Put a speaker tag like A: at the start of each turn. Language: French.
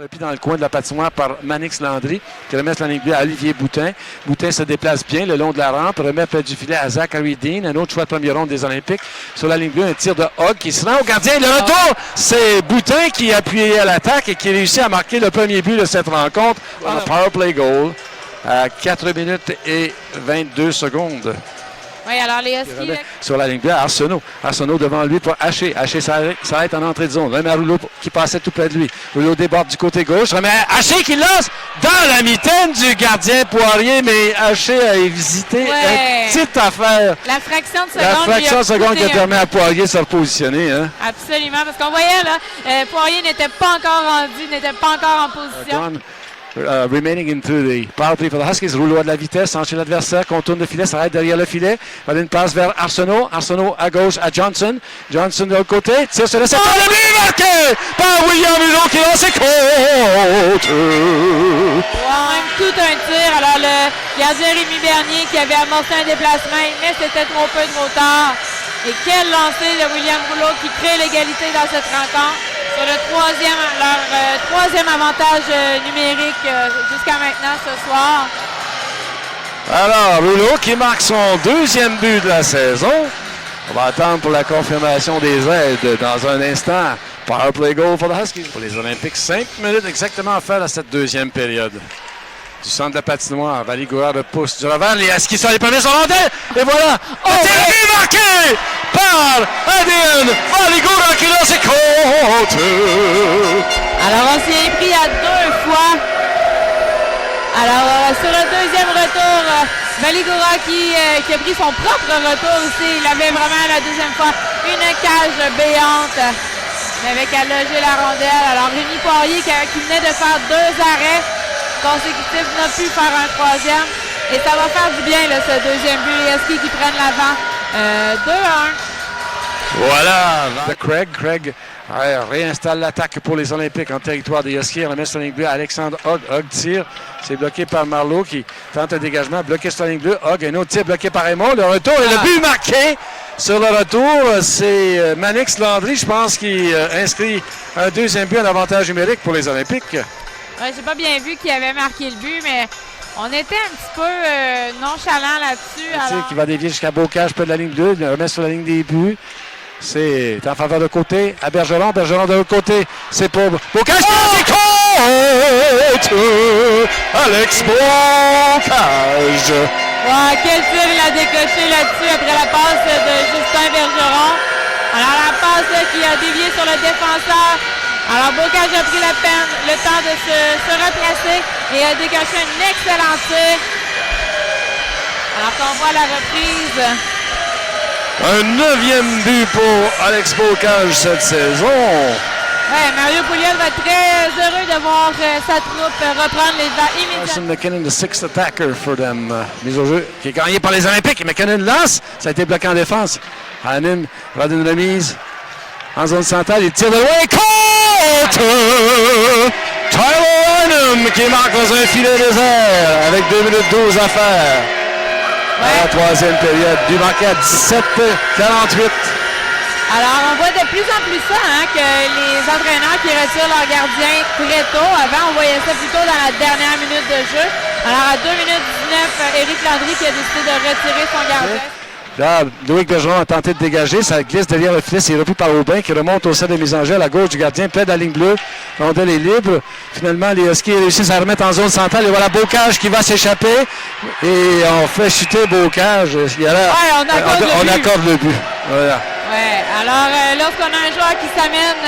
A: Repris dans le coin de la patinoire par Manix Landry, qui remet la ligne bleue à Olivier Boutin. Boutin se déplace bien le long de la rampe, remet près du filet à Zachary Dean, un autre choix de première ronde des Olympiques. Sur la ligne bleue, un tir de Hogg qui se rend au gardien. Le retour, c'est Boutin qui a appuyé à l'attaque et qui réussit à marquer le premier but de cette rencontre. Un power play goal à 4 minutes et 22 secondes.
B: Oui, alors les Huskies...
A: Sur la ligne bleue, Arsenault. Arsenault devant lui pour Haché. Haché s'arrête en entrée de zone. Remet à Rouleau qui passait tout près de lui. Rouleau déborde du côté gauche. Remet à Haché qui lance dans la mitaine du gardien Poirier, mais Haché a hésité. Une petite affaire.
B: La fraction de seconde.
A: La fraction de seconde qui a permis à Poirier de se repositionner. Hein?
B: Absolument, parce qu'on voyait là, Poirier n'était pas encore rendu, n'était pas encore en position.
A: Remaining into the power play for the Huskies. Rouleau a de la vitesse, enchaîne l'adversaire, contourne le filet, s'arrête derrière le filet. Va une passe vers Arsenault. Arsenault à gauche à Johnson. Johnson de l'autre côté. Tire sur le secteur. Le but marqué par William Hulot qui lance ses côtes.
B: Même tout un tir. Alors le gardien Rémi Bernier qui avait amorcé un déplacement, mais c'était trop peu, trop tard. Et quel lancer de William Rouleau qui crée l'égalité dans cette rencontre. Sur le troisième avantage numérique jusqu'à maintenant ce soir.
A: Alors, Rouleau qui marque son deuxième but de la saison. On va attendre pour la confirmation des aides dans un instant. Power play goal for the Huskies. Pour les Olympiques, 5 minutes exactement à faire à cette deuxième période. Du centre de la patinoire, Valie Gourard repousse du revers. Les Huskies sont les premiers sur rondelle. Et voilà, le tir marqué par Adin Valie Gourard qui lance ses côtes.
B: Alors, on s'y est pris à 2 fois. Alors, sur le deuxième retour, Valie Gourard qui a pris son propre retour aussi. Il avait vraiment la deuxième fois une cage béante. Mais avec à loger la rondelle. Alors, Rémi Poirier qui venait de faire 2 arrêts consécutifs n'a pu faire un troisième. Et ça va faire du bien, là, ce deuxième but. Les Huskies qui prennent l'avant 2-1.
A: Voilà. Craig réinstalle l'attaque pour les Olympiques en territoire des Huskies. On remet sur la ligne bleue Alexandre Hogg. Hogg tire. C'est bloqué par Marleau qui tente un dégagement. Bloqué sur la ligne bleue. Hogg, un autre tir bloqué par Raymond. Le retour et le but marqué. Sur le retour, c'est Manix Landry, je pense, qui inscrit un deuxième but en avantage numérique pour les Olympiques.
B: Ouais, j'ai pas bien vu qui avait marqué le but, mais on était un petit peu nonchalant là-dessus. Alors...
A: Qui va dévier jusqu'à Bocage, près de la ligne 2, le remet sur la ligne des buts. C'est en faveur de côté à Bergeron. Bergeron de l'autre côté, c'est pour Bocage. Alex Bocage.
B: Wow, quel tir il a décoché là-dessus après la passe de Justin Bergeron. Alors la passe qui a dévié sur le défenseur. Alors Bocage a pris le temps de se replacer et a décoché un excellent tir. Alors qu'on voit la reprise.
A: Un 9e but pour Alex Bocage cette saison.
B: Ouais, Mario Pouliot va être très heureux de voir sa troupe reprendre les devants immédiatement.
A: Carson McKinnon, le 6th attacker for them. Mise au jeu qui est gagné par les Olympiques. McKinnon lance. Ça a été bloqué en défense. Hannon va d'une remise en zone centrale. Il tire de loin. Côte! Tyler Hannon qui marque dans un filet désert avec 2 minutes 12 à faire. Ouais. À la troisième période. But marqué à 17-48.
B: Alors, on voit de plus en plus ça, hein, que les entraîneurs qui retirent leur gardien très tôt. Avant, on voyait ça plutôt dans la dernière minute de jeu. Alors, à 2 minutes 19, Éric Landry qui a décidé de retirer son gardien.
A: Là, Loïc Bergeron a tenté de dégager. Ça glisse derrière le filet. C'est repris par Aubin qui remonte au sein de mise en jeu à la gauche du gardien. Plein de la ligne bleue. Rondelle est libre. Finalement, les Huskies réussissent à remettre en zone centrale. Et voilà Bocage qui va s'échapper. Et on fait chuter Bocage. On accorde le but. Voilà.
B: Ouais, alors lorsqu'on a un joueur qui s'amène,